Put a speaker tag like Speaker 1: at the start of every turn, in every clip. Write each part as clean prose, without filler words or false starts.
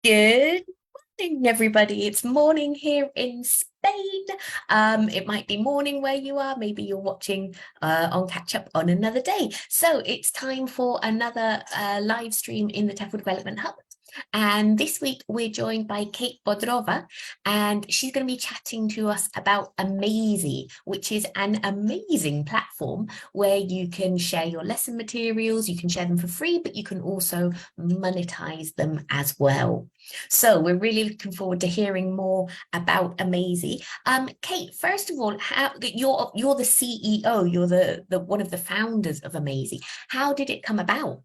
Speaker 1: Good morning, everybody. It's morning here in Spain. It might be morning where you are. Maybe you're watching on catch up on another day. So it's time for another live stream in the TEFL Development Hub. And this week we're joined by Kate Bodrova, and she's going to be chatting to us about Amazy, which is an amazing platform where you can share your lesson materials, you can share them for free, but you can also monetize them as well. So we're really looking forward to hearing more about Amazy. Kate, first of all, how you're the CEO, you're the one of the founders of Amazy. How did it come about?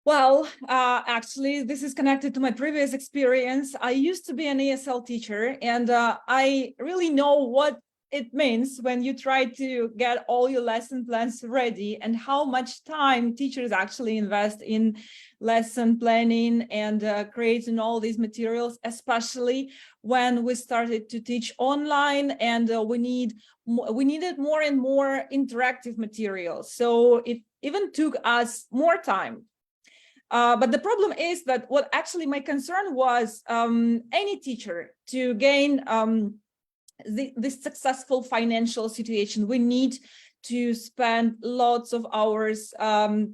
Speaker 2: Well, actually, this is connected to my previous experience. I used to be an ESL teacher, and I really know what it means when you try to get all your lesson plans ready and how much time teachers actually invest in lesson planning and creating all these materials, especially when we started to teach online and we needed more and more interactive materials. So it even took us more time. But the problem is that what actually my concern was any teacher to gain this successful financial situation, we need to spend lots of hours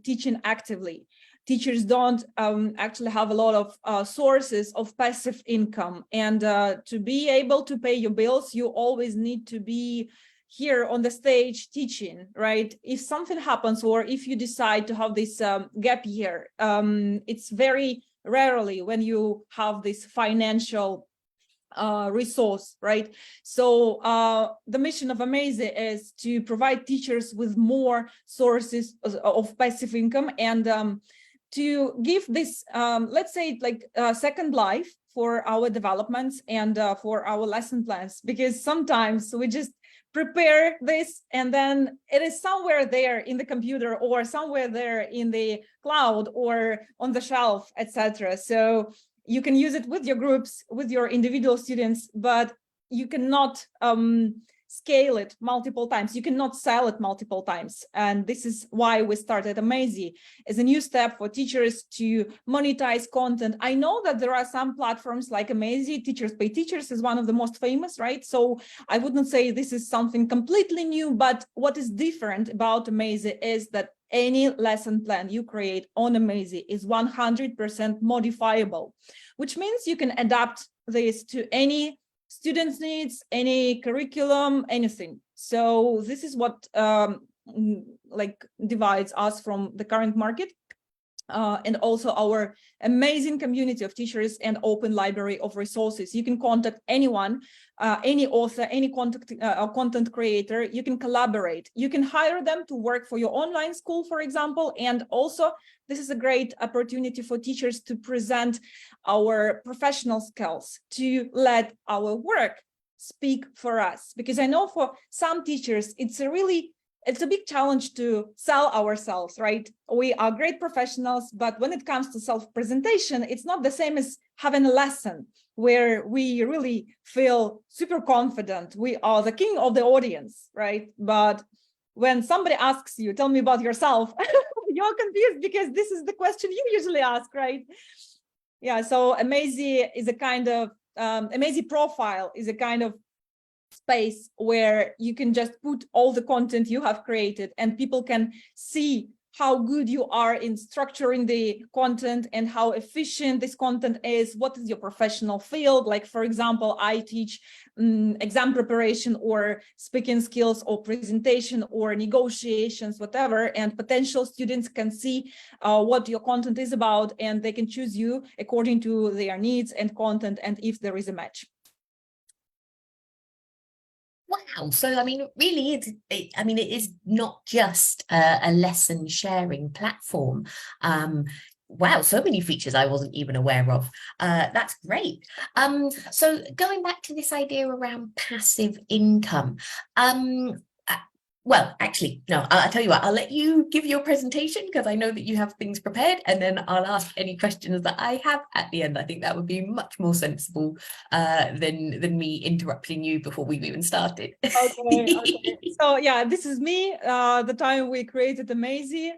Speaker 2: teaching actively. Teachers don't actually have a lot of sources of passive income. And to be able to pay your bills, you always need to be here on the stage teaching, right? If something happens or if you decide to have this gap year, it's very rarely when you have this financial resource, right? So the mission of Amazy is to provide teachers with more sources of passive income and to give this, let's say, like a second life for our developments and for our lesson plans, because sometimes we just prepare this and then it is somewhere there in the computer or somewhere there in the cloud or on the shelf, etc. So you can use it with your groups, with your individual students, but you cannot scale it multiple times. You cannot sell it multiple times. And this is why we started Amazy as a new step for teachers to monetize content. I know that there are some platforms like Amazy, Teachers Pay Teachers is one of the most famous, right? So I wouldn't say this is something completely new, but what is different about Amazy is that any lesson plan you create on Amazy is 100% modifiable, which means you can adapt this to any students' needs, any curriculum, anything. So this is what like divides us from the current market. And also our amazing community of teachers and open library of resources. You can contact anyone, any author, any content creator. You can collaborate. You can hire them to work for your online school, for example. And also, this is a great opportunity for teachers to present our professional skills, to let our work speak for us. Because I know for some teachers, it's a big challenge to sell ourselves, right? We are great professionals, but when it comes to self-presentation, it's not the same as having a lesson where we really feel super confident. We are the king of the audience, right? But when somebody asks you, tell me about yourself, you're confused because this is the question you usually ask, right? Yeah, so Amazy is a kind of, Amazy profile is a kind of space where you can just put all the content you have created and people can see how good you are in structuring the content and how efficient this content is. What is your professional field? Like, for example, I teach exam preparation or speaking skills or presentation or negotiations, whatever, and potential students can see what your content is about and they can choose you according to their needs and content and if there is a match.
Speaker 1: Wow. So, I mean, really, it is not just a lesson sharing platform. Wow, so many features I wasn't even aware of. That's great. So going back to this idea around passive income, Well, actually, no, I'll tell you what, I'll let you give your presentation because I know that you have things prepared, and then I'll ask any questions that I have at the end. I think that would be much more sensible than me interrupting you before we've even started.
Speaker 2: Okay, okay. So yeah, this is me. The time we created Amazy.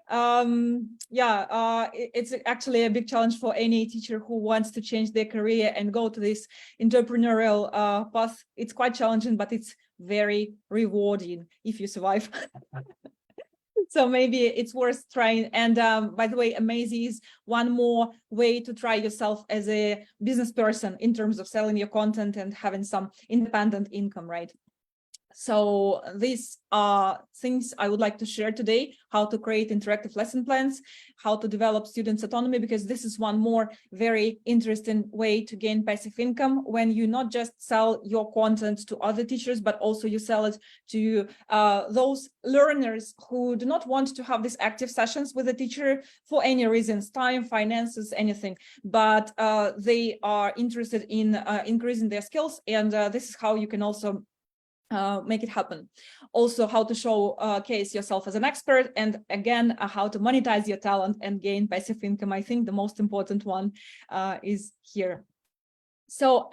Speaker 2: It's actually a big challenge for any teacher who wants to change their career and go to this entrepreneurial path. It's quite challenging, but it's very rewarding if you survive. So maybe it's worth trying. And by the way, Amazy is one more way to try yourself as a business person in terms of selling your content and having some independent income, right? So these are things I would like to share today: how to create interactive lesson plans, how to develop students' autonomy, because this is one more very interesting way to gain passive income when you not just sell your content to other teachers, but also you sell it to those learners who do not want to have these active sessions with the teacher for any reasons, time, finances, anything, but they are interested in increasing their skills. And this is how you can also make it happen. Also, how to showcase yourself as an expert, and again, how to monetize your talent and gain passive income. I think the most important one is here. So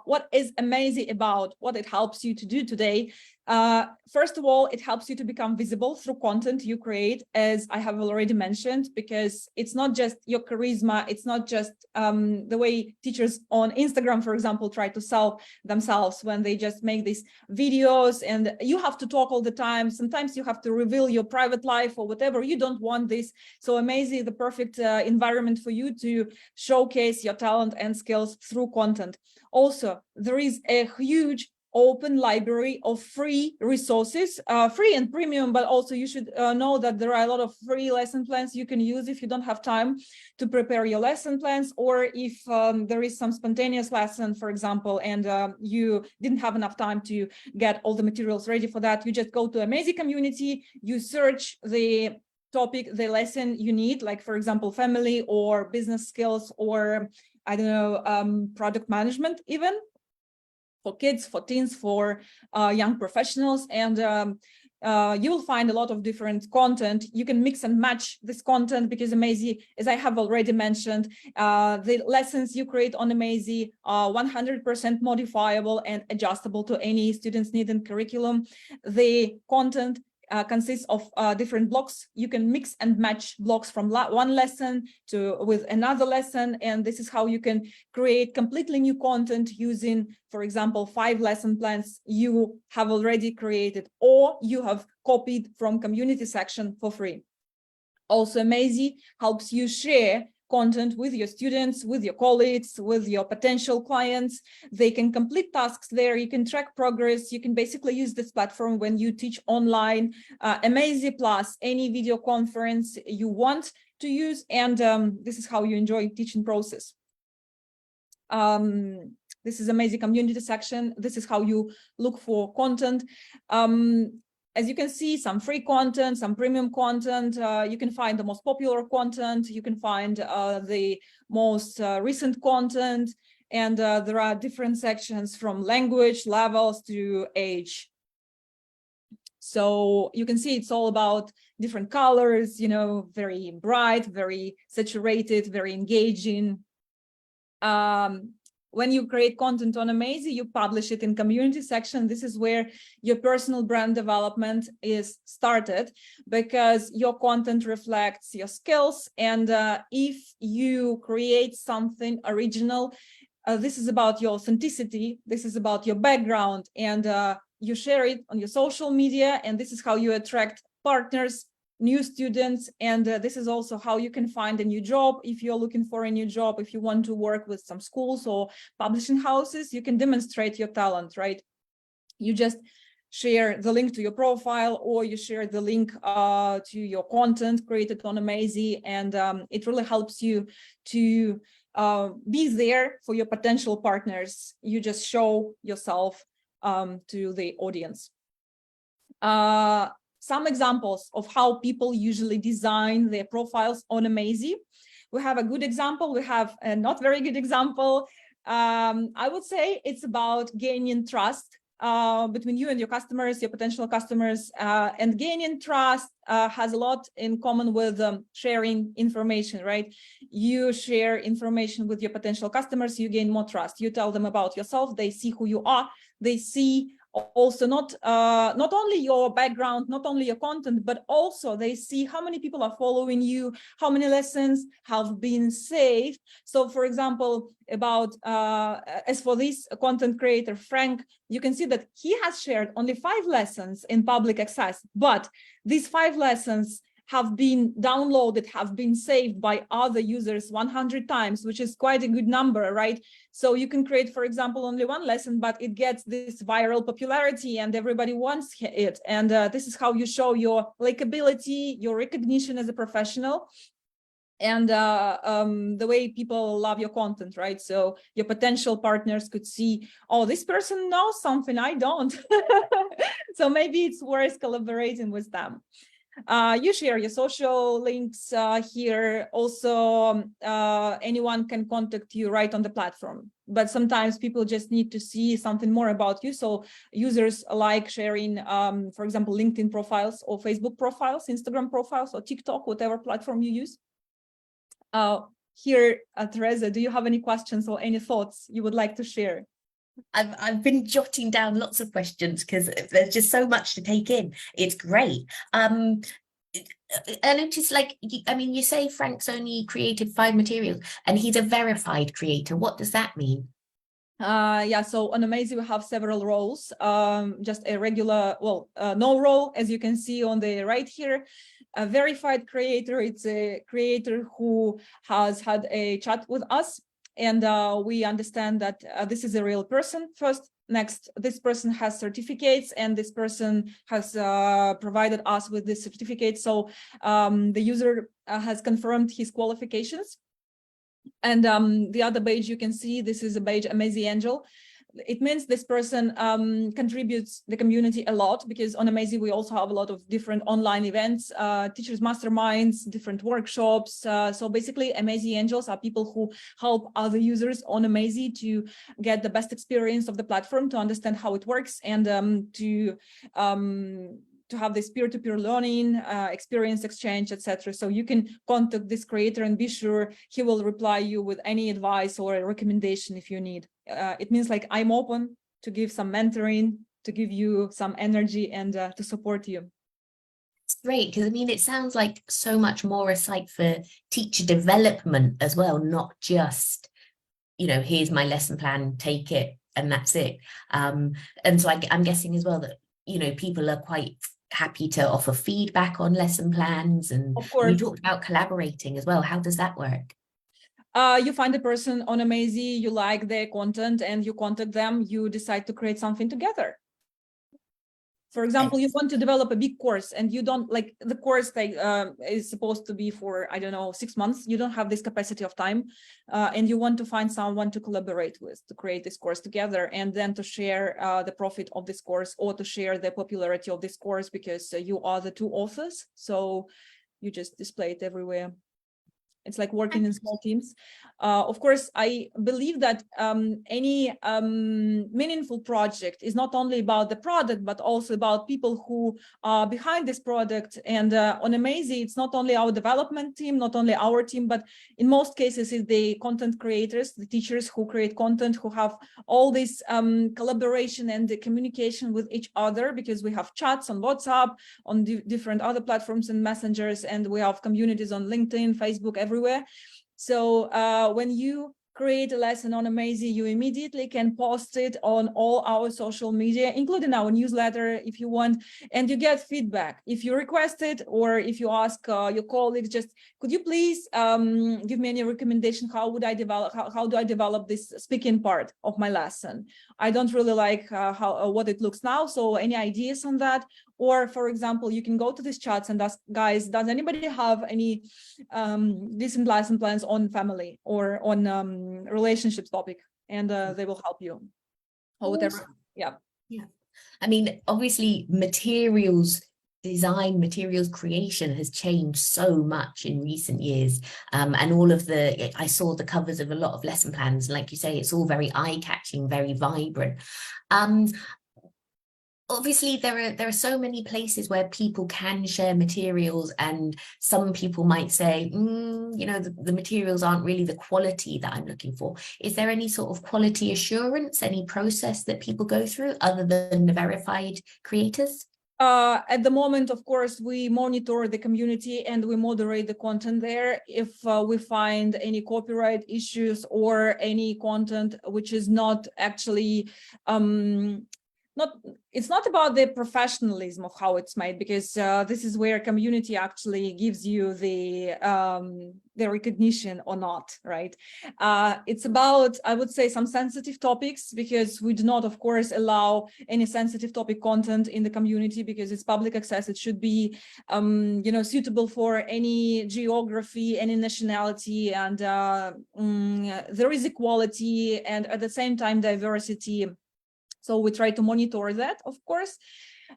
Speaker 2: what is Amazy about? What it helps you to do today? First of all, it helps you to become visible through content you create, as I have already mentioned, because it's not just your charisma. It's not just the way teachers on Instagram, for example, try to sell themselves when they just make these videos and you have to talk all the time. Sometimes you have to reveal your private life or whatever. You don't want this. So Amazy is the perfect environment for you to showcase your talent and skills through content. Also, there is a huge open library of free resources, free and premium, but also you should know that there are a lot of free lesson plans you can use if you don't have time to prepare your lesson plans, or if there is some spontaneous lesson, for example, and you didn't have enough time to get all the materials ready for that. You just go to Amazy community, you search the topic, the lesson you need, like, for example, family or business skills, or I don't know, product management, even for kids, for teens, for young professionals. And you will find a lot of different content. You can mix and match this content because Amazy, as I have already mentioned, the lessons you create on Amazy are 100% modifiable and adjustable to any student's need and curriculum. The content consists of different blocks. You can mix and match blocks from one lesson with another lesson, and this is how you can create completely new content using, for example, 5 lesson plans you have already created or you have copied from community section for free. Also, Amazy helps you share content with your students, with your colleagues, with your potential clients. They can complete tasks there. You can track progress. You can basically use this platform when you teach online. Amazy plus any video conference you want to use. And this is how you enjoy teaching process. This is Amazy community section. This is how you look for content. As you can see, some free content, some premium content. You can find the most popular content. You can find the most recent content. And there are different sections from language levels to age. So you can see it's all about different colors, you know, very bright, very saturated, very engaging. When you create content on Amazy, you publish it in community section. This is where your personal brand development is started, because your content reflects your skills. And if you create something original, this is about your authenticity. This is about your background, and you share it on your social media. And this is how you attract partners, new students, and this is also how you can find a new job. If you're looking for a new job, if you want to work with some schools or publishing houses, you can demonstrate your talent, right? You just share the link to your profile, or you share the link to your content created on Amazy, and it really helps you to be there for your potential partners. You just show yourself to the audience. Some examples of how people usually design their profiles on Amazy. We have a good example. We have a not very good example. I would say it's about gaining trust between you and your customers, your potential customers, and gaining trust has a lot in common with sharing information, right? You share information with your potential customers, you gain more trust. You tell them about yourself, they see who you are, they see also not only your background, not only your content, but also they see how many people are following you, how many lessons have been saved. So for example, about as for this content creator Frank, you can see that he has shared only 5 lessons in public access, but these 5 lessons have been downloaded, have been saved by other users 100 times, which is quite a good number, right? So you can create, for example, only 1 lesson, but it gets this viral popularity and everybody wants it. And this is how you show your likability, your recognition as a professional, and the way people love your content, right? So your potential partners could see, oh, this person knows something I don't. So maybe it's worth collaborating with them. You share your social links here. Also, anyone can contact you right on the platform, but sometimes people just need to see something more about you. So users like sharing, for example, LinkedIn profiles or Facebook profiles, Instagram profiles, or TikTok, whatever platform you use. Here, Teresa, do you have any questions or any thoughts you would like to share?
Speaker 1: I've been jotting down lots of questions because there's just so much to take in. It's great. I noticed, like, I mean, you say Frank's only created 5 materials and he's a verified creator. What does that mean?
Speaker 2: Yeah, so on Amazy we have several roles. Just a regular, well, no role, as you can see on the right here. A verified creator, it's a creator who has had a chat with us, and we understand that this is a real person first. Next, this person has certificates, and this person has provided us with this certificate. So the user has confirmed his qualifications. And the other badge you can see, this is a badge Amazy Angel. It means this person contributes the community a lot, because on Amazy we also have a lot of different online events, teachers masterminds, different workshops. So basically Amazy Angels are people who help other users on Amazy to get the best experience of the platform, to understand how it works, and to have this peer-to-peer learning, experience exchange, etc. So you can contact this creator and be sure he will reply you with any advice or a recommendation if you need. It means like I'm open to give some mentoring, to give you some energy, and to support you.
Speaker 1: It's great, because I mean, it sounds like so much more a site for teacher development as well, not just, you know, here's my lesson plan, take it, and that's it. And so I'm guessing as well that, you know, people are quite happy to offer feedback on lesson plans, and
Speaker 2: Of course,
Speaker 1: you talked about collaborating as well. How does that work?
Speaker 2: you find a person on Amazy, you like their content, and you contact them, you decide to create something together. For example, you want to develop a big course and you don't, like, the course that is supposed to be for, I don't know, 6 months. You don't have this capacity of time, and you want to find someone to collaborate with to create this course together, and then to share the profit of this course, or to share the popularity of this course, because you are the 2 authors. So you just display it everywhere. It's like working in small teams. Of course, I believe that any meaningful project is not only about the product, but also about people who are behind this product. And on Amazy, it's not only our development team, not only our team, but in most cases, it's the content creators, the teachers who create content, who have all this collaboration and the communication with each other, because we have chats on WhatsApp, on different other platforms and messengers, and we have communities on LinkedIn, Facebook, everywhere. So when you create a lesson on Amazy, you immediately can post it on all our social media, including our newsletter if you want, and you get feedback. If you request it, or if you ask your colleagues, just could you please give me any recommendation, how would I develop, how do I develop this speaking part of my lesson? I don't really like what it looks now, so any ideas on that? Or, for example, you can go to these chats and ask, guys, does anybody have any decent lesson plans on family or on relationships topic? And they will help you, or whatever. Yeah.
Speaker 1: Yeah. I mean, obviously, materials design, materials creation has changed so much in recent years. And all of I saw the covers of a lot of lesson plans. Like you say, it's all very eye-catching, very vibrant. obviously there are so many places where people can share materials, and some people might say, the materials aren't really the quality that I'm looking for. Is there any sort of quality assurance, any process that people go through other than the verified creators?
Speaker 2: At the moment, of course, we monitor the community and we moderate the content there. If we find any copyright issues or any content which is not actually it's not about the professionalism of how it's made, because this is where community actually gives you the recognition or not, right? It's about, I would say, some sensitive topics, because we do not, of course, allow any sensitive topic content in the community because it's public access. It should be, suitable for any geography, any nationality, and there is equality and at the same time diversity. So we try to monitor that, of course.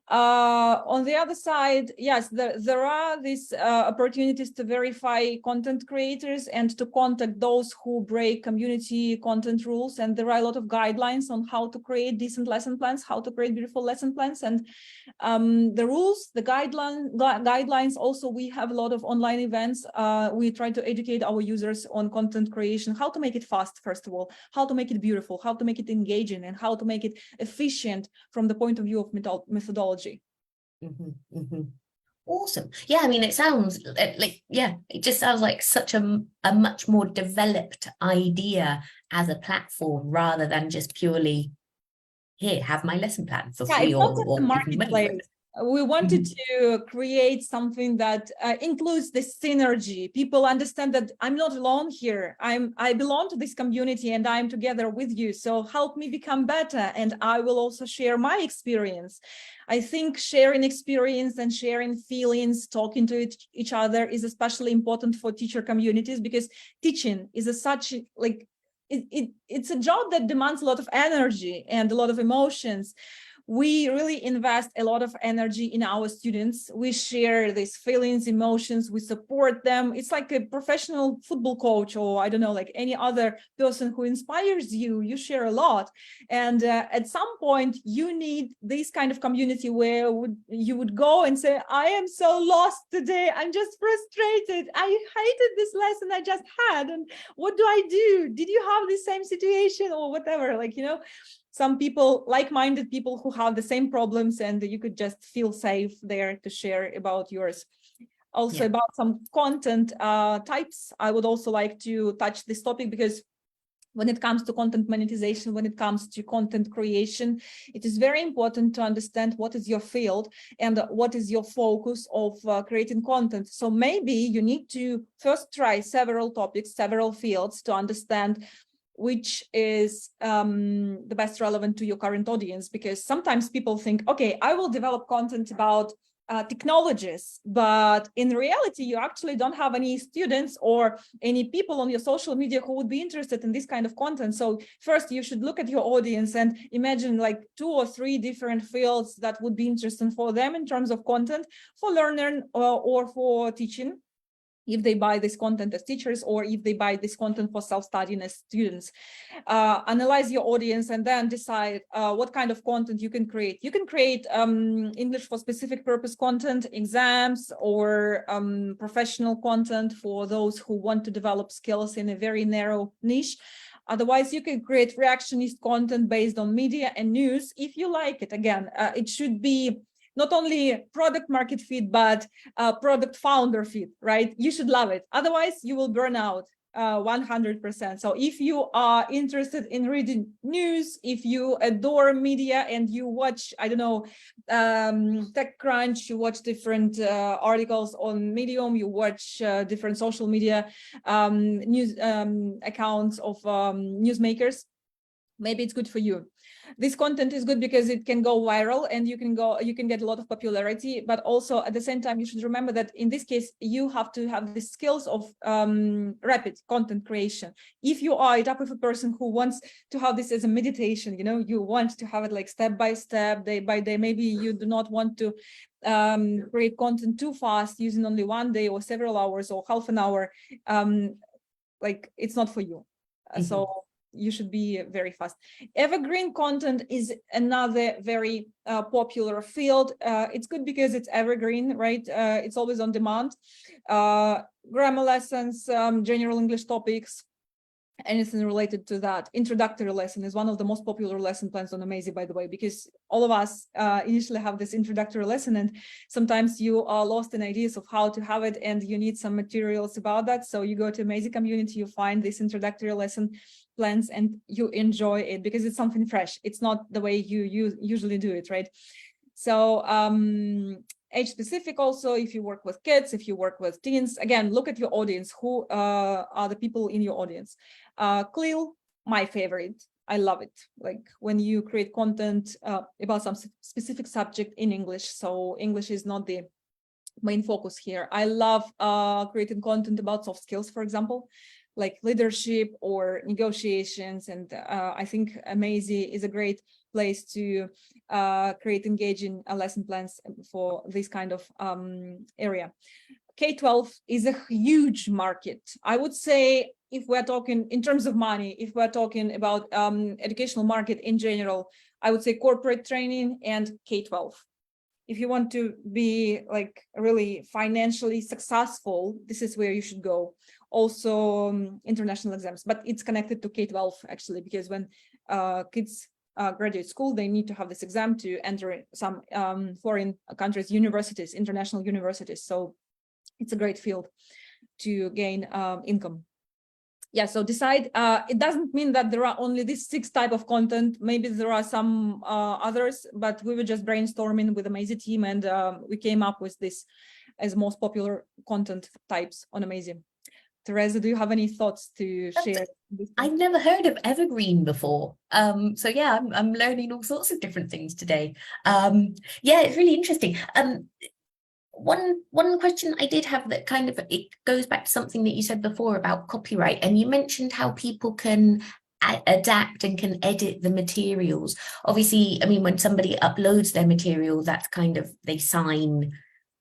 Speaker 2: On the other side, yes, there are these opportunities to verify content creators and to contact those who break community content rules. And there are a lot of guidelines on how to create decent lesson plans, how to create beautiful lesson plans. And the rules, the guidelines, also we have a lot of online events. We try to educate our users on content creation, how to make it fast, first of all, how to make it beautiful, how to make it engaging, and how to make it efficient from the point of view of methodology.
Speaker 1: Awesome. Yeah, I mean, it sounds it just sounds like such a much more developed idea as a platform, rather than just purely, here, have my lesson plan for
Speaker 2: Yeah,
Speaker 1: free,
Speaker 2: it's not just a
Speaker 1: or give me money for
Speaker 2: marketplace.
Speaker 1: it.
Speaker 2: We wanted to create something that includes the synergy. People understand that I'm not alone here. I belong to this community and I'm together with you. So help me become better, and I will also share my experience. I think sharing experience and sharing feelings, talking to each other is especially important for teacher communities, because teaching is it's a job that demands a lot of energy and a lot of emotions. We really invest a lot of energy in our students. We share these feelings, emotions, we support them. It's like a professional football coach, or I don't know, like any other person who inspires you. You share a lot. And at some point, you need this kind of community where you would go and say, I am so lost today. I'm just frustrated. I hated this lesson I just had. And what do I do? Did you have the same situation or whatever? Some people, like-minded people who have the same problems, and you could just feel safe there to share about yours. Also, about some content types, I would also like to touch this topic, because when it comes to content monetization, when it comes to content creation, it is very important to understand what is your field and what is your focus of creating content. So maybe you need to first try several topics, several fields, to understand which is the best relevant to your current audience. Because sometimes people think, okay, I will develop content about technologies, but in reality, you actually don't have any students or any people on your social media who would be interested in this kind of content. So first, you should look at your audience and imagine like 2 or 3 different fields that would be interesting for them in terms of content, for learning or for teaching, if they buy this content as teachers, or if they buy this content for self-studying as students. Analyze your audience and then decide what kind of content you can create. You can create English for specific purpose content, exams, or professional content for those who want to develop skills in a very narrow niche. Otherwise, you can create reactionist content based on media and news if you like it. Again, it should be not only product market fit, but product founder fit, right? You should love it. Otherwise, you will burn out 100%. So if you are interested in reading news, if you adore media and you watch, I don't know, TechCrunch, you watch different articles on Medium, you watch different social media news accounts of newsmakers, maybe it's good for you. This content is good because it can go viral and you can get a lot of popularity, but also at the same time, you should remember that in this case, you have to have the skills of rapid content creation. If you are a type of a person who wants to have this as a meditation, you want to have it like step by step, day by day, maybe you do not want to create content too fast using only one day or several hours or half an hour, like it's not for you. So you should be very fast. Evergreen content is another very popular field. It's good because it's evergreen, right? It's always on demand. Grammar lessons, general English topics, anything related to that. Introductory lesson is one of the most popular lesson plans on Amazy, by the way, because all of us initially have this introductory lesson, and sometimes you are lost in ideas of how to have it, and you need some materials about that. So you go to Amazy community, you find this introductory lesson plans, and you enjoy it because it's something fresh. It's not the way you usually do it, right? So age specific also, if you work with kids, if you work with teens, again, look at your audience. Who are the people in your audience? CLIL, my favorite. I love it. Like when you create content about some specific subject in English. So English is not the main focus here. I love creating content about soft skills, for example, like leadership or negotiations. And I think Amazy is a great place to create engaging lesson plans for this kind of area. K-12 is a huge market. I would say, if we're talking in terms of money, if we're talking about educational market in general, I would say corporate training and K-12. If you want to be like really financially successful, this is where you should go. Also international exams, but it's connected to K-12 actually, because when kids graduate school, they need to have this exam to enter some foreign countries, universities, international universities. So it's a great field to gain income. Yeah, so decide. It doesn't mean that there are only these 6 type of content. Maybe there are some others, but we were just brainstorming with the Amazy team, and we came up with this as most popular content types on Amazy. Teresa, do you have any thoughts to share?
Speaker 1: I've never heard of evergreen before. So yeah, I'm learning all sorts of different things today. Yeah, it's really interesting. One question I did have that kind of, it goes back to something that you said before about copyright, and you mentioned how people can adapt and can edit the materials. Obviously, I mean, when somebody uploads their material, that's kind of, they sign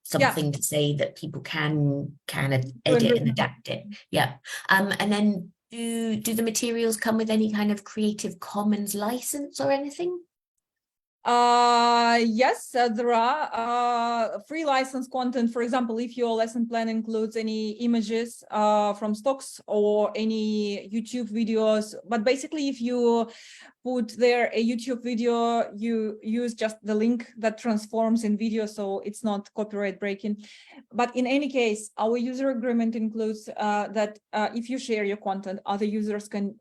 Speaker 1: something to say that people can edit and adapt it. Yeah. And then do the materials come with any kind of Creative Commons license or anything?
Speaker 2: Yes, there are free license content. For example, if your lesson plan includes any images from stocks or any YouTube videos, but basically if you put there a YouTube video, you use just the link that transforms in video, so it's not copyright breaking. But in any case, our user agreement includes that if you share your content, other users can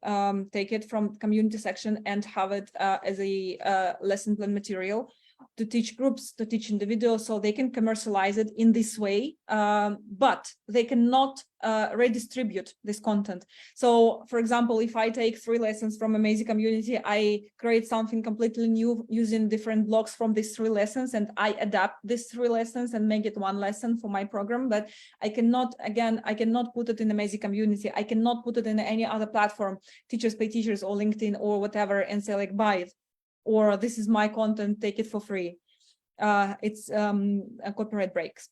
Speaker 2: take it from community section and have it as a lesson plan material to teach groups, to teach individuals, so they can commercialize it in this way, but they cannot redistribute this content. So, for example, if I take 3 lessons from Amazy community, I create something completely new using different blocks from these 3 lessons, and I adapt these 3 lessons and make it 1 lesson for my program. But I cannot, again, I cannot put it in Amazy community. I cannot put it in any other platform, Teachers Pay Teachers or LinkedIn or whatever, and say like, buy it, or this is my content, take it for free. It's a copyright breaks.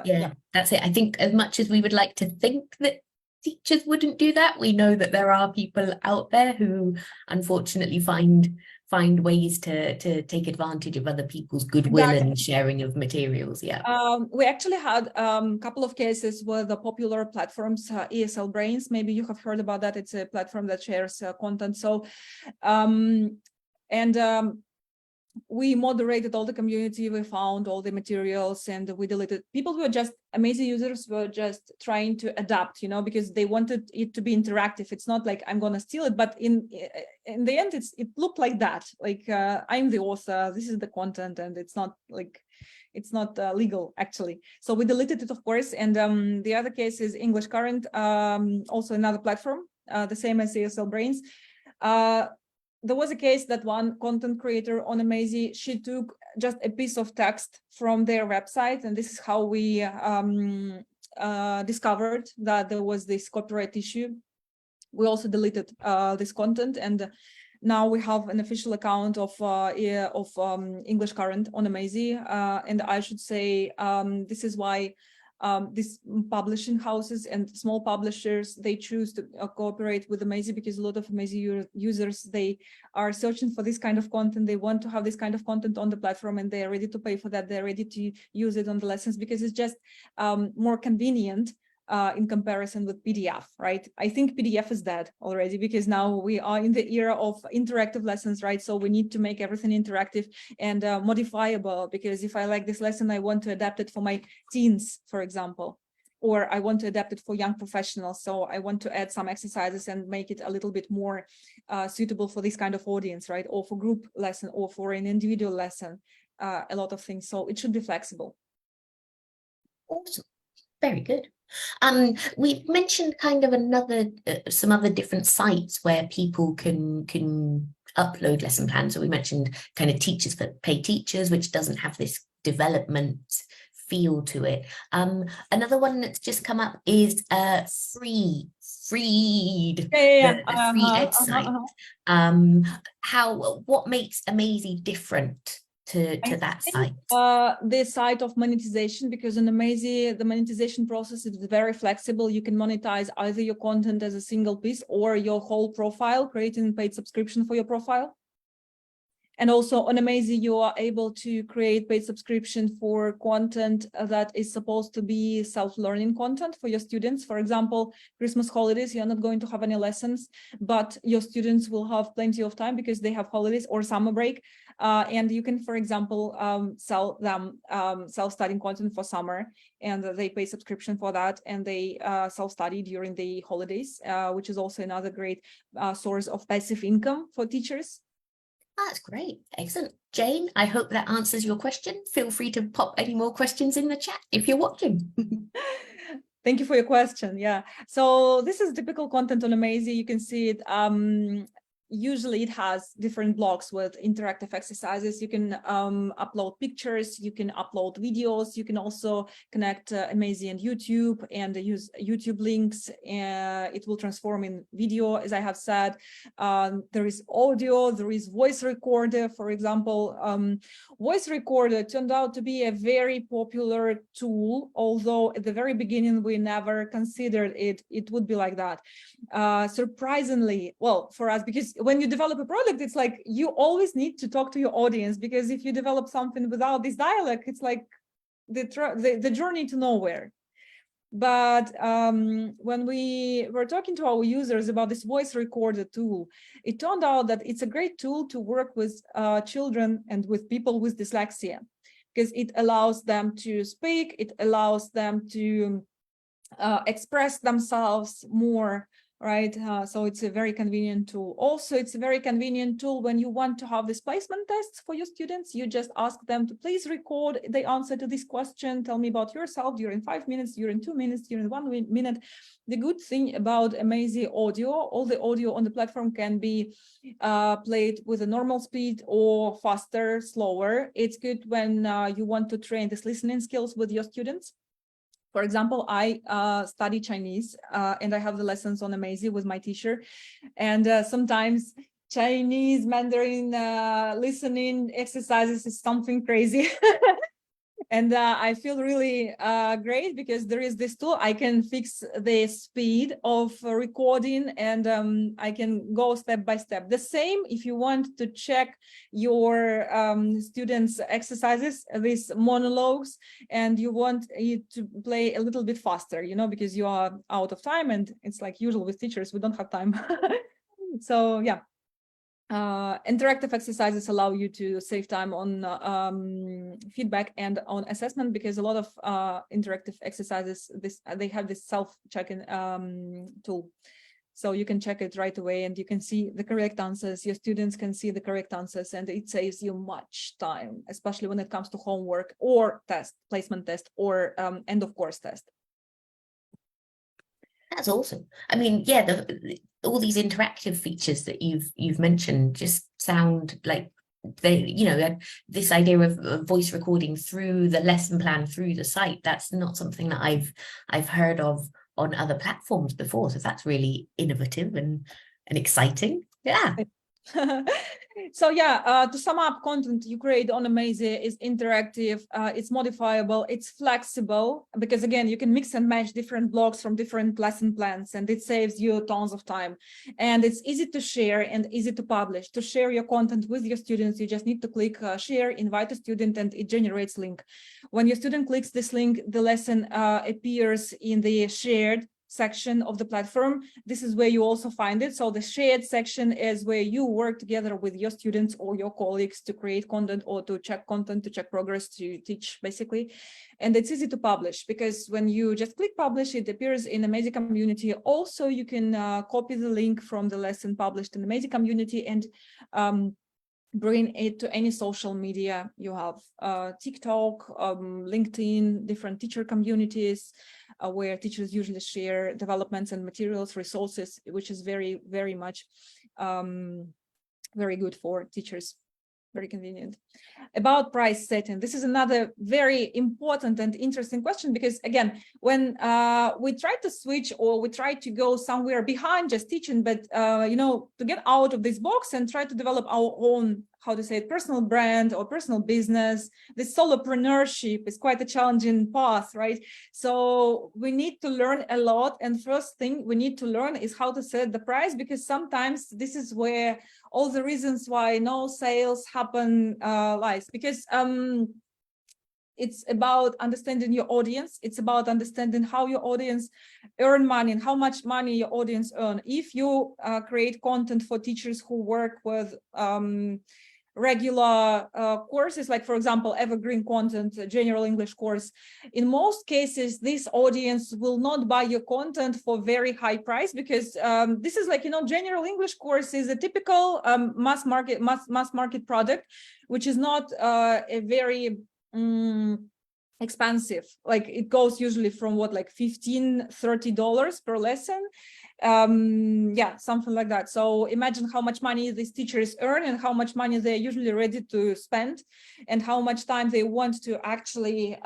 Speaker 1: Yeah, that's it. I think as much as we would like to think that teachers wouldn't do that, we know that there are people out there who unfortunately find ways to take advantage of other people's goodwill and sharing of materials. Yeah.
Speaker 2: We actually had a couple of cases with the popular platforms, ESL Brains. Maybe you have heard about that. It's a platform that shares content. So we moderated all the community, we found all the materials, and we deleted. People who were just Amazy users were just trying to adapt, you know, because they wanted it to be interactive. It's not like I'm gonna steal it, but in the end, it looked like that. Like I'm the author, this is the content, and it's not like, it's not legal actually. So we deleted it, of course. And the other case is English Current, also another platform, the same as ESL Brains. There was a case that one content creator on Amazy, she took just a piece of text from their website, and this is how we discovered that there was this copyright issue. We also deleted this content, and now we have an official account of English Current on Amazy. And I should say this is why these publishing houses and small publishers, they choose to cooperate with Amazy because a lot of Amazy users, they are searching for this kind of content. They want to have this kind of content on the platform, and they are ready to pay for that. They're ready to use it on the lessons because it's just more convenient in comparison with PDF, right? I think PDF is dead already because now we are in the era of interactive lessons, right? So we need to make everything interactive and modifiable, because if I like this lesson, I want to adapt it for my teens, for example, or I want to adapt it for young professionals. So I want to add some exercises and make it a little bit more suitable for this kind of audience, right? Or for group lesson or for an individual lesson, a lot of things. So it should be flexible.
Speaker 1: Awesome. Very good. We've mentioned kind of some other different sites where people can upload lesson plans. So we mentioned kind of teachers for paid teachers, which doesn't have this development feel to it. Another one that's just come up is Freed, the free ed site. What makes Amazy different to that site?
Speaker 2: The site of monetization, because in Amazy, the monetization process is very flexible. You can monetize either your content as a single piece or your whole profile, creating a paid subscription for your profile. And also on Amazy, you are able to create paid subscription for content that is supposed to be self-learning content for your students. For example, Christmas holidays, you're not going to have any lessons, but your students will have plenty of time because they have holidays or summer break. And you can, for example, sell them self-studying content for summer, and they pay subscription for that, and they self-study during the holidays, which is also another great source of passive income for teachers.
Speaker 1: That's great. Excellent. Jane, I hope that answers your question. Feel free to pop any more questions in the chat if you're watching.
Speaker 2: Thank you for your question. Yeah. So this is typical content on Amazy. You can see it. Usually it has different blocks with interactive exercises. You can upload pictures, you can upload videos, you can also connect Amazy and YouTube and use YouTube links. It will transform in video, as I have said. There is audio, there is voice recorder. For example, voice recorder turned out to be a very popular tool, although at the very beginning we never considered it would be like that. Surprisingly, well, for us, because when you develop a product, it's like you always need to talk to your audience, because if you develop something without this dialogue, it's like the journey to nowhere. But when we were talking to our users about this voice recorder tool, it turned out that it's a great tool to work with children and with people with dyslexia, because it allows them to speak, it allows them to express themselves more, right? So it's a very convenient tool. Also, it's a very convenient tool when you want to have these placement tests for your students. You just ask them to please record the answer to this question. Tell me about yourself during 5 minutes, during 2 minutes, during 1 minute. The good thing about Amazy audio, all the audio on the platform can be played with a normal speed or faster, slower. It's good when you want to train these listening skills with your students. For example, I study Chinese and I have the lessons on Amazy with my teacher. And sometimes Chinese Mandarin listening exercises is something crazy. And I feel really great because there is this tool. I can fix the speed of recording, and I can go step by step. The same if you want to check your students' exercises, these monologues, and you want it to play a little bit faster, you know, because you are out of time, and it's like usual with teachers, we don't have time. So yeah. Interactive exercises allow you to save time on feedback and on assessment, because a lot of interactive exercises, they have this self-checking tool. So you can check it right away and you can see the correct answers. Your students can see the correct answers, and it saves you much time, especially when it comes to homework or placement test or end of course test.
Speaker 1: That's awesome. I mean, yeah, all these interactive features that you've mentioned just sound like they, you know, this idea of voice recording through the lesson plan through the site. That's not something that I've heard of on other platforms before. So that's really innovative and exciting. Yeah.
Speaker 2: So yeah, to sum up, content you create on Amazy is interactive, it's modifiable, it's flexible, because again, you can mix and match different blogs from different lesson plans, and it saves you tons of time. And it's easy to share and easy to publish. To share your content with your students, you just need to click share, invite a student, and it generates link. When your student clicks this link, the lesson appears in the shared section of the platform. This is where you also find it. So the shared section is where you work together with your students or your colleagues to create content or to check content, to check progress, to teach basically. And it's easy to publish because when you just click publish, it appears in the Amazy community. Also, you can copy the link from the lesson published in the Amazy community and bring it to any social media you have, TikTok, LinkedIn, different teacher communities where teachers usually share developments and materials, resources, which is very, very much very good for teachers, very convenient. About price setting, this is another very important and interesting question, because again, when we try to switch or we try to go somewhere behind just teaching, but you know, to get out of this box and try to develop our own, how to say it, personal brand or personal business, this solopreneurship is quite a challenging path, right? So we need to learn a lot, and first thing we need to learn is how to set the price, because sometimes this is where all the reasons why no sales happen lies, because it's about understanding your audience. It's about understanding how your audience earn money and how much money your audience earn. If you create content for teachers who work with regular courses, like for example, evergreen content, general English course, in most cases, this audience will not buy your content for very high price, because this is like, you know, general English course is a typical mass market product, which is not a very expensive. Like it goes usually from what, like $15-30 per lesson. Yeah, something like that. So imagine how much money these teachers earn and how much money they're usually ready to spend and how much time they want to actually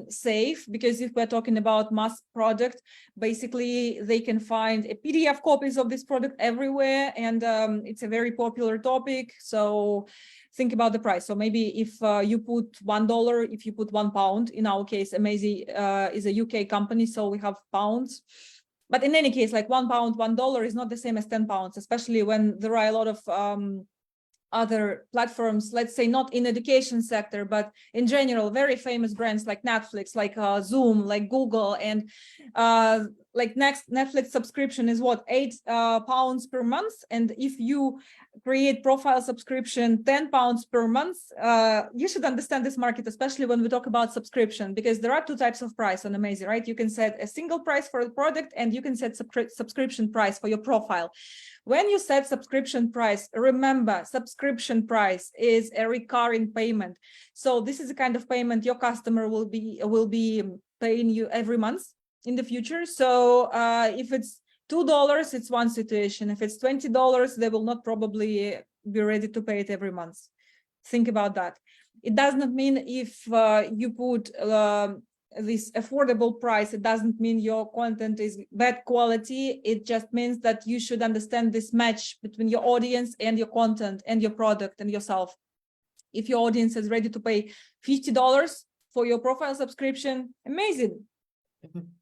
Speaker 2: save. Because if we're talking about mass product, basically they can find a PDF copies of this product everywhere, and it's a very popular topic. So think about the price. So maybe if you put $1, if you put £1, in our case, Amazy is a UK company, so we have pounds. But in any case, like £1, $1 is not the same as £10, especially when there are a lot of other platforms, let's say not in education sector, but in general, very famous brands like Netflix, like Zoom, like Google, and like Netflix subscription is what, £8 per month. And if you create profile subscription, £10 per month, you should understand this market, especially when we talk about subscription, because there are two types of price on Amazy, right? You can set a single price for the product and you can set subscription price for your profile. When you set subscription price, remember, subscription price is a recurring payment. So this is the kind of payment your customer will be paying you every month in the future. So if it's $2, it's one situation. If it's $20, they will not probably be ready to pay it every month. Think about that. It does not mean if you put this affordable price, it doesn't mean your content is bad quality. It just means that you should understand this match between your audience and your content and your product and yourself. If your audience is ready to pay $50 for your profile subscription, amazing.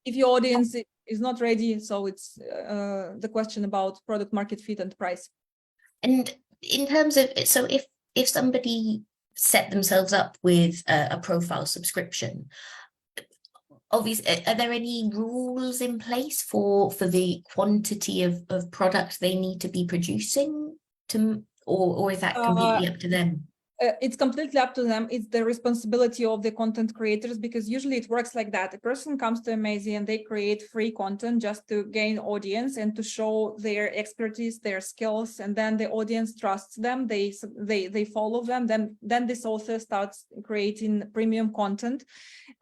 Speaker 2: If your audience is not ready, so it's the question about product market fit and price.
Speaker 1: And in terms of, so if somebody set themselves up with a profile subscription, obviously, are there any rules in place for the quantity of product they need to be producing to, or is that completely up to them?
Speaker 2: It's completely up to them. It's the responsibility of the content creators, because usually it works like that. A person comes to Amazy and they create free content just to gain audience and to show their expertise, their skills, and then the audience trusts them. They follow them. Then this author starts creating premium content.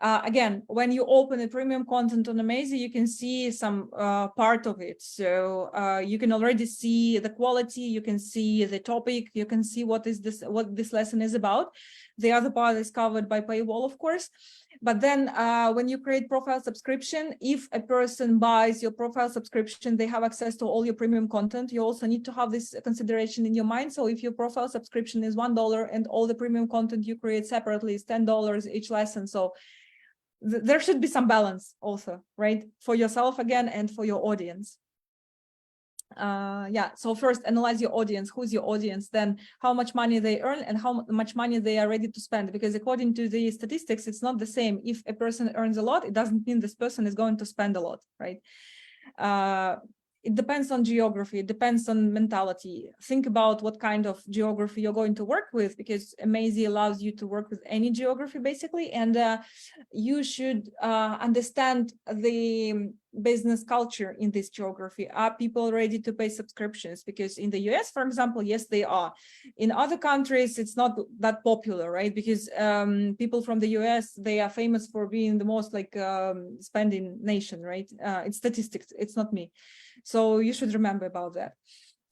Speaker 2: Again, when you open a premium content on Amazy, you can see some part of it. So you can already see the quality. You can see the topic. You can see what this lesson lesson is about. The other part is covered by paywall, of course. But then when you create profile subscription, if a person buys your profile subscription, they have access to all your premium content. You also need to have this consideration in your mind. So if your profile subscription is $1 and all the premium content you create separately is $10 each lesson, so there should be some balance also, right? For yourself again and for your audience. Yeah, so first analyze your audience. Who's your audience? Then how much money they earn and how much money they are ready to spend, because according to the statistics, it's not the same. If a person earns a lot, it doesn't mean this person is going to spend a lot, right? It depends on geography, it depends on mentality. Think about what kind of geography you're going to work with, because Amazy allows you to work with any geography basically, and you should understand the business culture in this geography. Are people ready to pay subscriptions? Because in the US, for example, yes, they are. In other countries, it's not that popular, right? Because people from the US, they are famous for being the most like spending nation, right? It's statistics, it's not me. So you should remember about that.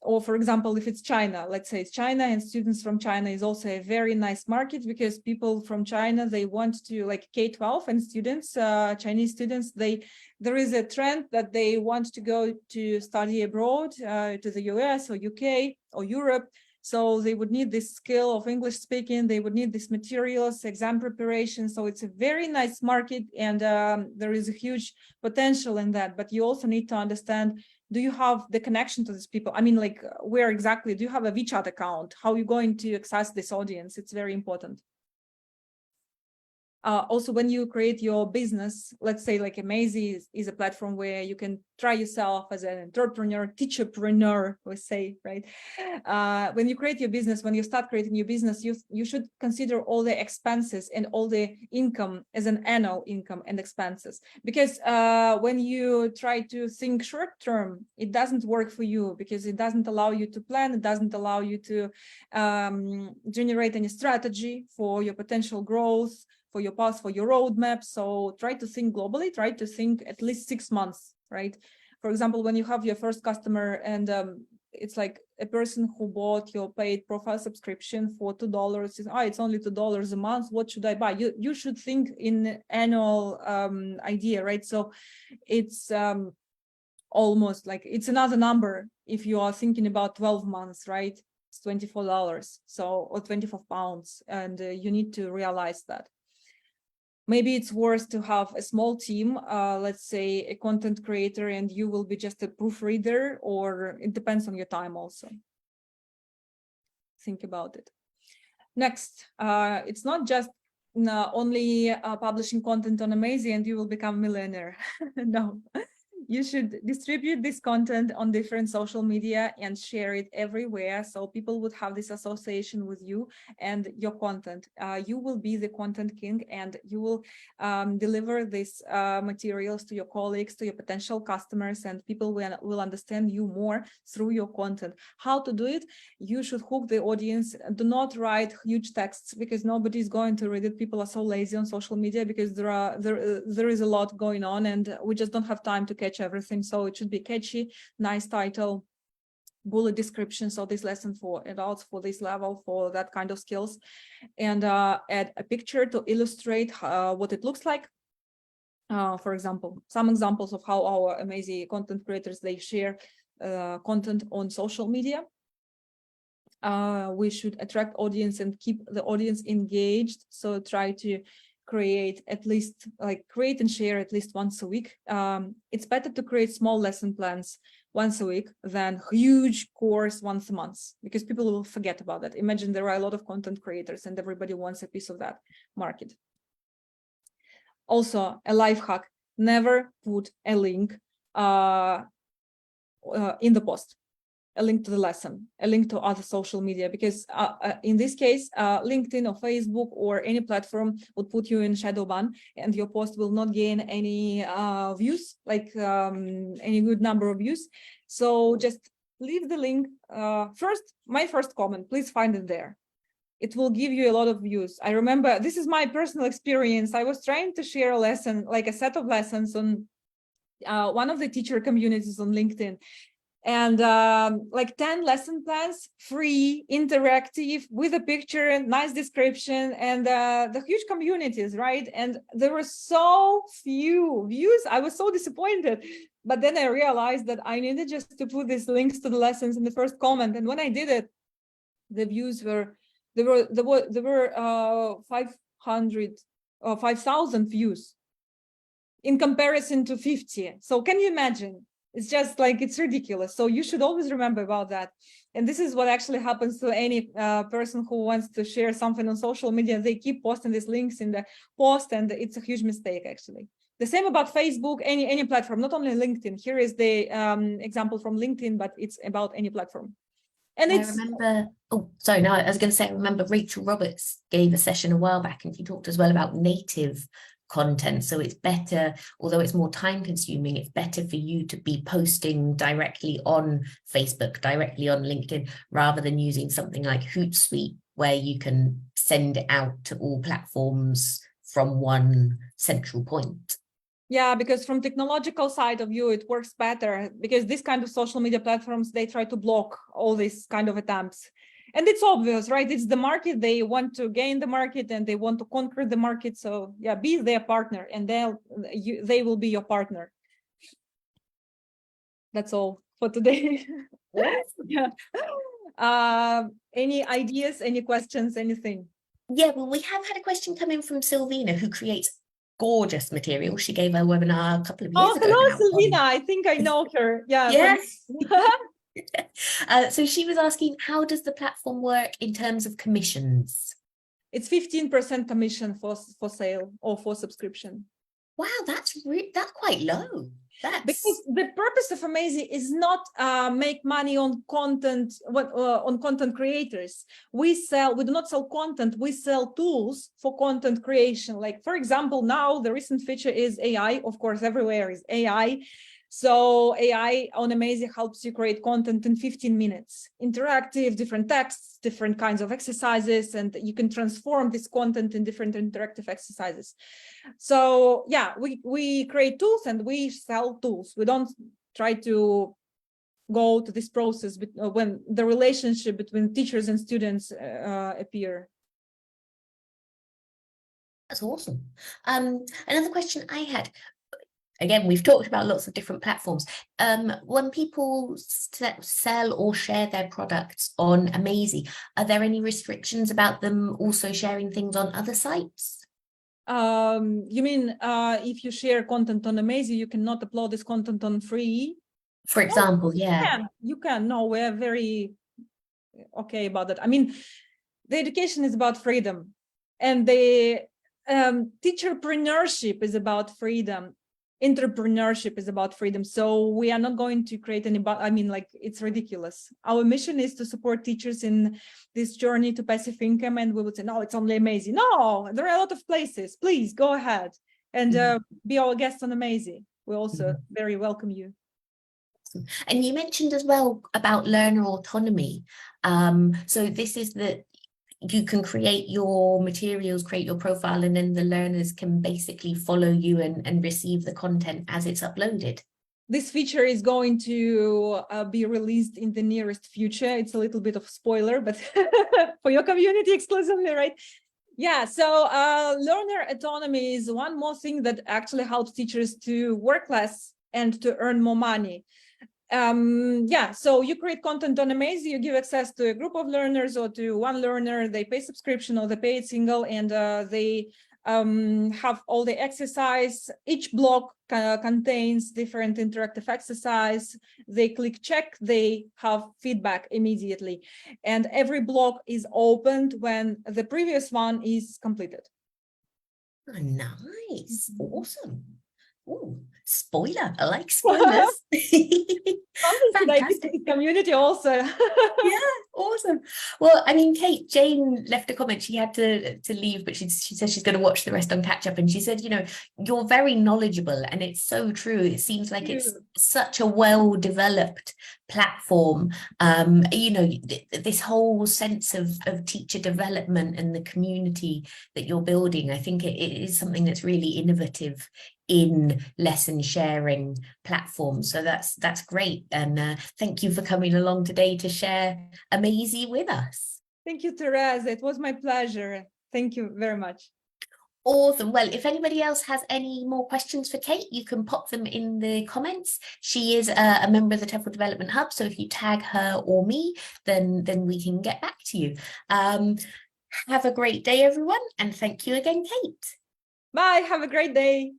Speaker 2: Or for example, if it's China, let's say it's China, and students from China is also a very nice market, because people from China, they want to, like K-12 and students, Chinese students, there is a trend that they want to go to study abroad, to the US or UK or Europe. So they would need this skill of English speaking, they would need these materials, exam preparation. So it's a very nice market, and there is a huge potential in that. But you also need to understand, do you have the connection to these people? I mean, like, where exactly? Do you have a WeChat account? How are you going to access this audience? It's very important. Also, when you create your business, let's say like Amazy is a platform where you can try yourself as an entrepreneur, teacherpreneur, we say, right? When you create your business, when you start creating your business, you should consider all the expenses and all the income as an annual income and expenses. Because when you try to think short term, it doesn't work for you, because it doesn't allow you to plan, it doesn't allow you to generate any strategy for your potential growth, for your path, for your roadmap. So try to think globally, try to think at least 6 months, right? For example, when you have your first customer and it's like a person who bought your paid profile subscription for $2, it's only $2 a month, what should I buy? You should think in annual idea, right? So it's almost like it's another number if you are thinking about 12 months, right? It's $24, so, or 24 pounds, and you need to realize that. Maybe it's worth to have a small team, let's say a content creator, and you will be just a proofreader, or it depends on your time also. Think about it. Next, it's not just only publishing content on Amazy and you will become a millionaire. No. You should distribute this content on different social media and share it everywhere, so people would have this association with you and your content. You will be the content king, and you will deliver these materials to your colleagues, to your potential customers, and people will understand you more through your content. How to do it? You should hook the audience. Do not write huge texts, because nobody is going to read it. People are so lazy on social media because there is a lot going on, and we just don't have time to catch everything. So it should be catchy, nice title, bullet description. So this lesson for adults, for this level, for that kind of skills, and add a picture to illustrate what it looks like. For example, some examples of how our Amazy content creators, they share content on social media. We should attract audience and keep the audience engaged. So try to create at least, create and share at least once a week. It's better to create small lesson plans once a week than huge course once a month, because people will forget about that. Imagine there are a lot of content creators and everybody wants a piece of that market. Also, a life hack: never put a link in the post. A link to the lesson, a link to other social media, because in this case, LinkedIn or Facebook or any platform would put you in shadow ban, and your post will not gain any views, any good number of views. So just leave the link. My first comment, please find it there. It will give you a lot of views. I remember, this is my personal experience. I was trying to share a lesson, like a set of lessons on one of the teacher communities on LinkedIn. and like 10 lesson plans, free, interactive, with a picture, nice description, and the huge communities, right? And there were so few views. I was so disappointed. But then I realized that I needed just to put these links to the lessons in the first comment. And when I did it, the views were, there were 500 or 5,000 views in comparison to 50. So can you imagine? It's just like, it's ridiculous. So you should always remember about that. And this is what actually happens to any person who wants to share something on social media. They keep posting these links in the post, and it's a huge mistake, actually. The same about Facebook, any platform, not only LinkedIn. Here is the example from LinkedIn, but it's about any platform. And
Speaker 1: I remember, oh, sorry, no, I was going to say, I remember Rachel Roberts gave a session a while back, and she talked as well about native content. So it's better, although it's more time consuming, it's better for you to be posting directly on Facebook, directly on LinkedIn, rather than using something like Hootsuite, where you can send it out to all platforms from one central point.
Speaker 2: Yeah, because from technological side of view, it works better, because this kind of social media platforms, they try to block all these kind of attempts. And it's obvious, right? It's the market. They want to gain the market, and they want to conquer the market. So yeah, be their partner, and they will be your partner. That's all for today. Yeah. Any ideas, any questions, anything?
Speaker 1: Yeah, well, we have had a question come in from Sylvina, who creates gorgeous material. She gave a webinar a couple of years ago
Speaker 2: Hello,
Speaker 1: now.
Speaker 2: Sylvina. I think I know her. Yeah.
Speaker 1: Yes. So she was asking, how does the platform work in terms of commissions?
Speaker 2: It's 15% commission for sale or for subscription.
Speaker 1: Wow, that's quite low.
Speaker 2: Because the purpose of Amazy is not make money on content, on content creators. We do not sell content, we sell tools for content creation. Like, for example, now the recent feature is AI. Of course, everywhere is AI. So AI on Amazy helps you create content in 15 minutes, interactive, different texts, different kinds of exercises, and you can transform this content in different interactive exercises. So yeah, we create tools and we sell tools. We don't try to go to this process when the relationship between teachers and students appear.
Speaker 1: That's awesome. Another question I had, again, we've talked about lots of different platforms. When people sell or share their products on Amazy, are there any restrictions about them also sharing things on other sites?
Speaker 2: You mean if you share content on Amazy, you cannot upload this content on free?
Speaker 1: For example, yeah.
Speaker 2: You can. No, we're very okay about that. I mean, the education is about freedom, and the teacherpreneurship is about freedom. Entrepreneurship is about freedom. So we are not going to create any, I mean, like, it's ridiculous. Our mission is to support teachers in this journey to passive income, and we would say, no, it's only Amazy. No, there are a lot of places. Please go ahead and be our guest on Amazy. We also very welcome you.
Speaker 1: And you mentioned as well about learner autonomy. So this is that you can create your materials, create your profile, and then the learners can basically follow you and receive the content as it's uploaded.
Speaker 2: This feature is going to be released in the nearest future. It's a little bit of spoiler, but for your community exclusively, right? Yeah, so learner autonomy is one more thing that actually helps teachers to work less and to earn more money. Yeah, so you create content on Amazy, you give access to a group of learners or to one learner, they pay subscription or they pay it single, and they have all the exercise. Each block contains different interactive exercise. They click check, they have feedback immediately. And every block is opened when the previous one is completed.
Speaker 1: Oh, nice, awesome. Oh, spoiler! I like spoilers.
Speaker 2: Fantastic. Community also.
Speaker 1: Yeah, Awesome. Well, I mean, Kate, Jane left a comment. She had to leave, but she says she's going to watch the rest on catch up. And she said, you know, you're very knowledgeable, and it's so true. It seems like it's such a well-developed platform. You know, this whole sense of teacher development and the community that you're building, I think it is something that's really innovative in lesson sharing platforms. So that's great. And thank you for coming along today to share Amazy with us.
Speaker 2: Thank you, Therese. It was my pleasure. Thank you very much.
Speaker 1: Awesome. Well, if anybody else has any more questions for Kate, you can pop them in the comments. She is a member of the TEFL Development Hub, so if you tag her or me, then we can get back to you. Have a great day, everyone, and thank you again, Kate.
Speaker 2: Bye. Have a great day.